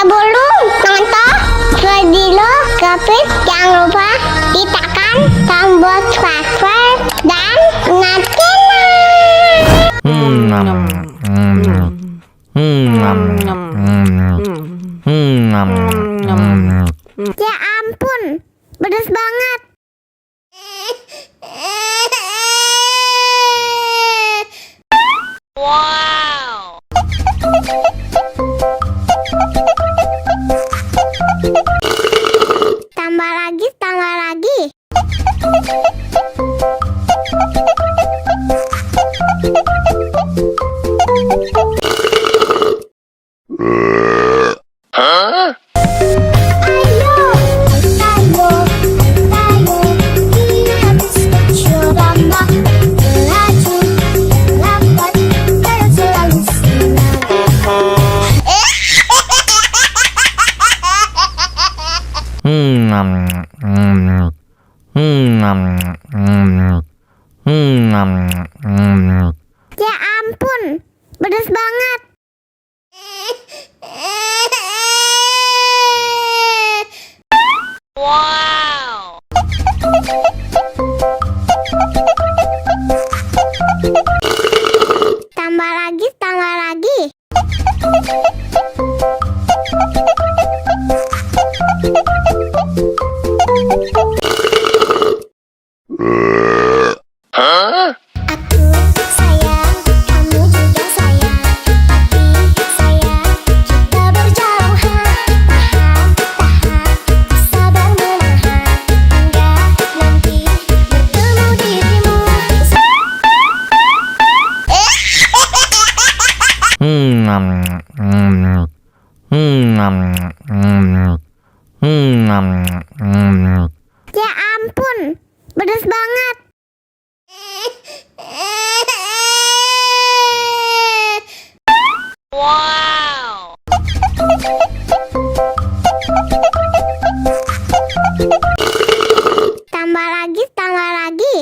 Sebelum nonton video Kepit, jangan lupa ditekan tombol subscribe dan ya ampun, pedas banget. Wow. Tambah lagi, tambah lagi. Hah? Ya ampun, pedas banget. Wow. Tambah lagi, tambah lagi. Hah? Aku sayang, kamu juga sayang, tapi sayang kita berjauhan. Tahan, sabar menahan, hingga nanti bertemu dirimu. Ya ampun, pedas banget. Wow. Tambah lagi, tambah lagi.